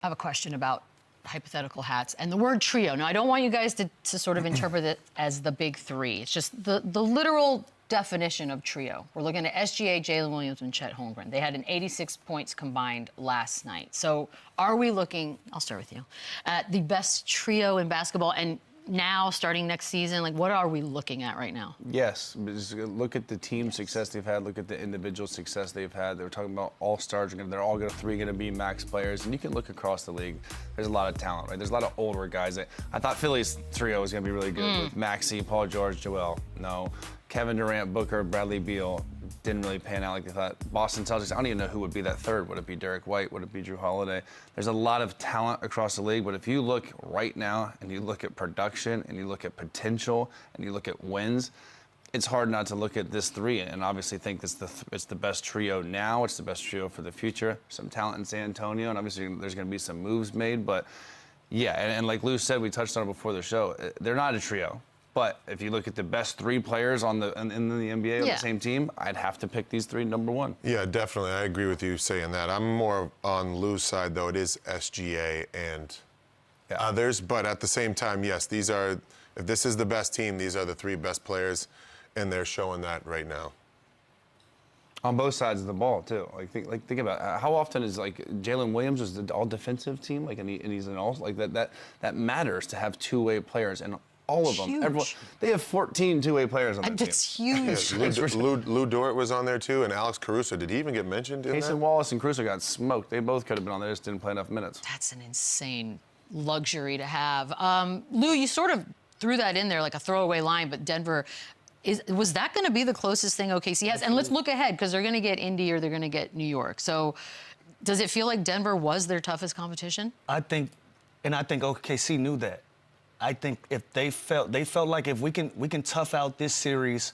I have a question about hypothetical hats and the word trio. Now, I don't want you guys to sort of interpret it as the big three. It's just the literal definition of trio. We're looking at SGA, Jalen Williams, and Chet Holmgren. They had an 86 points combined last night. So are we looking, I'll start with you, at the best trio in basketball? And now, starting next season, like, what are we looking at right now? Yes, just look at the team success they've had. Look at the individual success they've had. They were talking about all-stars. They're all three going to be max players. And you can look across the league. There's a lot of talent, right? There's a lot of older guys. I thought Philly's trio was going to be really good with Maxey, Paul George, Joel. No. Kevin Durant, Booker, Bradley Beal. Didn't really pan out like they thought. Boston Celtics, I don't even know who would be that third. Would it be Derek White? Would it be Drew Holiday? There's a lot of talent across the league, but if you look right now and you look at production and you look at potential and you look at wins, it's hard not to look at this three and obviously think it's the best trio now. It's the best trio for the future. Some talent in San Antonio, and obviously there's going to be some moves made, but yeah, and like Lou said, we touched on it before the show, they're not a trio. But if you look at the best three players in the NBA on the same team, I'd have to pick these three number one. Yeah, definitely. I agree with you saying that. I'm more on Lou's side, though. It is SGA and others. But at the same time, yes, if this is the best team, these are the three best players, and they're showing that right now. On both sides of the ball, too. Think about it. How often is, Jalen Williams is the all-defensive team, and he's an all, that matters to have two-way players. And all of them. Everyone, they have 14 two-way players on their team. It's huge. Lou Dort was on there, too, and Alex Caruso. Did he even get mentioned in Cason Wallace and Caruso got smoked. They both could have been on there, just didn't play enough minutes. That's an insane luxury to have. Lou, you sort of threw that in there like a throwaway line, but Denver, was that going to be the closest thing OKC has? And let's look ahead, because they're going to get Indy or they're going to get New York. So does it feel like Denver was their toughest competition? I think OKC knew that. I think if they felt like if we can tough out this series,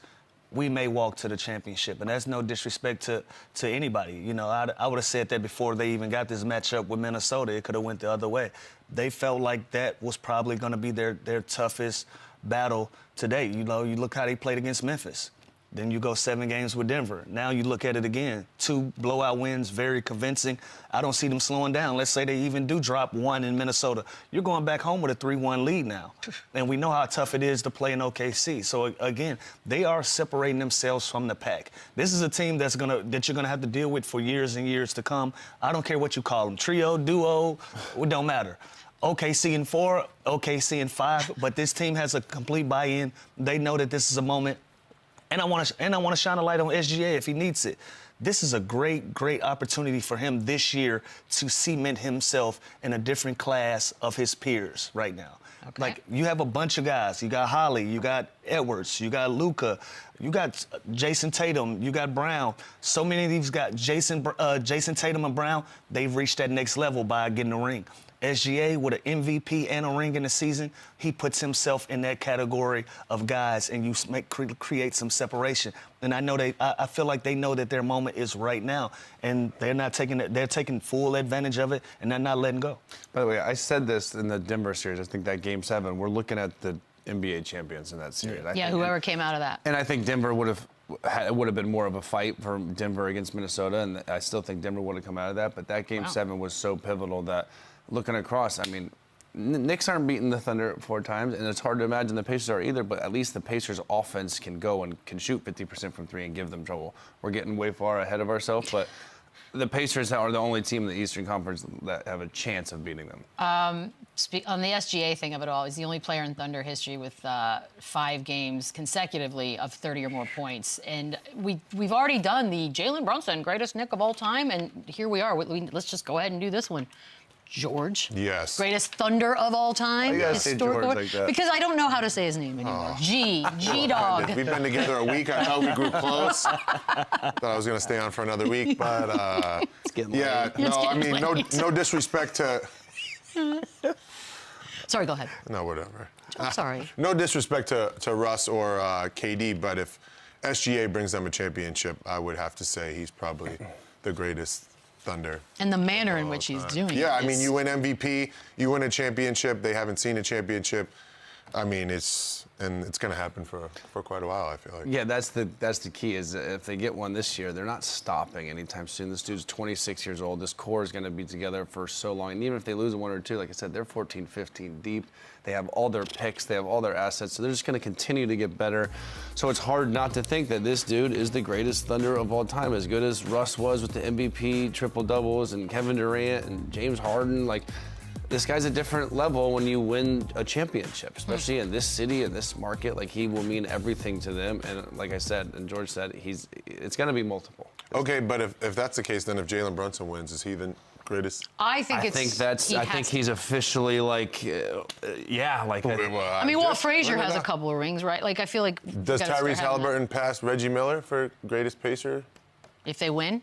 we may walk to the championship. And that's no disrespect to anybody. You know, I would have said that before they even got this matchup with Minnesota. It could have went the other way. They felt like that was probably going to be their toughest battle today. You know, you look how they played against Memphis. Then you go 7 games with Denver. Now you look at it again. 2 blowout wins, very convincing. I don't see them slowing down. Let's say they even do drop 1 in Minnesota. You're going back home with a 3-1 lead now. And we know how tough it is to play in OKC. So, again, they are separating themselves from the pack. This is a team that you're going to have to deal with for years and years to come. I don't care what you call them, trio, duo, it don't matter. OKC in 4, OKC in 5, but this team has a complete buy-in. They know that this is a moment. And I want to shine a light on SGA if he needs it. This is a great, great opportunity for him this year to cement himself in a different class of his peers right now. Okay. Like, you have a bunch of guys. You got Holly, you got Edwards, you got Luka, you got Jason Tatum, you got Brown. So many of these guys, Jason Tatum and Brown, they've reached that next level by getting a ring. SGA with an MVP and a ring in the season, he puts himself in that category of guys, and you create some separation. And I feel like they know that their moment is right now, and they're taking full advantage of it, and they're not letting go. By the way, I said this in the Denver series. I think that Game 7, we're looking at the NBA champions in that series. Yeah, whoever came out of that. And I think Denver would have been more of a fight for Denver against Minnesota, and I still think Denver would have come out of that. But that Game 7 was so pivotal that, looking across, I mean, Knicks aren't beating the Thunder 4 times, and it's hard to imagine the Pacers are either, but at least the Pacers' offense can go and can shoot 50% from 3 and give them trouble. We're getting way far ahead of ourselves, but the Pacers are the only team in the Eastern Conference that have a chance of beating them. On the SGA thing of it all, he's the only player in Thunder history with 5 games consecutively of 30 or more points. And we've already done the Jalen Brunson greatest Knick of all time, and here we are. Let's just go ahead and do this one. George. Yes. Greatest Thunder of all time. I gotta say George like that. Because I don't know how to say his name anymore. G-Dog. We've been together a week. I thought we grew close. Thought I was going to stay on for another week, but yeah, no disrespect to. Sorry, go ahead. No, whatever. I'm sorry. No disrespect to Russ or KD, but if SGA brings them a championship, I would have to say he's probably the greatest Thunder. And the manner in which he's doing it. Yeah, I mean, you win MVP, you win a championship. They haven't seen a championship I mean, it's going to happen for quite a while, I feel like. Yeah, that's the key, is if they get one this year, they're not stopping anytime soon. This dude's 26 years old. This core is going to be together for so long. And even if they lose one or two, like I said, they're 14, 15 deep. They have all their picks. They have all their assets. So they're just going to continue to get better. So it's hard not to think that this dude is the greatest Thunder of all time. As good as Russ was with the MVP, triple-doubles, and Kevin Durant and James Harden, like, this guy's a different level when you win a championship, especially in this city, in this market. Like, he will mean everything to them. And like I said, and George said, it's going to be multiple. Okay, but if that's the case, then if Jalen Brunson wins, is he the greatest? I think he's officially like, yeah, like. I mean, Walt Frazier has a couple of rings, right? Like, I feel like. Does Tyrese Halliburton pass Reggie Miller for greatest Pacer? If they win?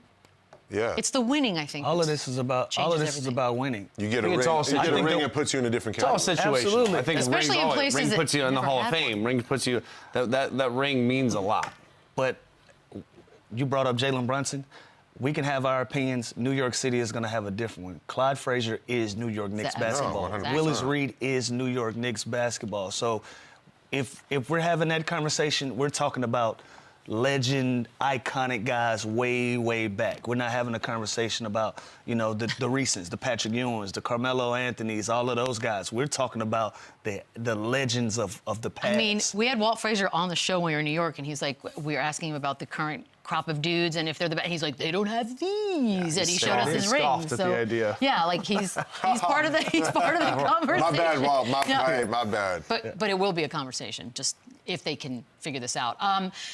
Yeah. It's the winning, I think. All of this is about winning. You get a ring. It puts you in a different category. It's all situational. Absolutely. I think Especially in places ring that puts you in the never Hall of had Fame. one. Ring puts you. That ring means a lot. But you brought up Jalen Brunson. We can have our opinions. New York City is going to have a different one. Clyde Frazier is New York Knicks basketball. 100%. Willis Reed is New York Knicks basketball. So if we're having that conversation, we're talking about legend, iconic guys way, way back. We're not having a conversation about, the recents, the Patrick Ewings, the Carmelo Anthonys, all of those guys. We're talking about the legends of the past. I mean, we had Walt Frazier on the show when we were in New York, and he's like, we were asking him about the current crop of dudes and if they're the best. He's like, they don't have these, and he showed us his rings. At the idea. Yeah, like he's part of the conversation. My bad, Walt. My bad. But it will be a conversation, just if they can figure this out.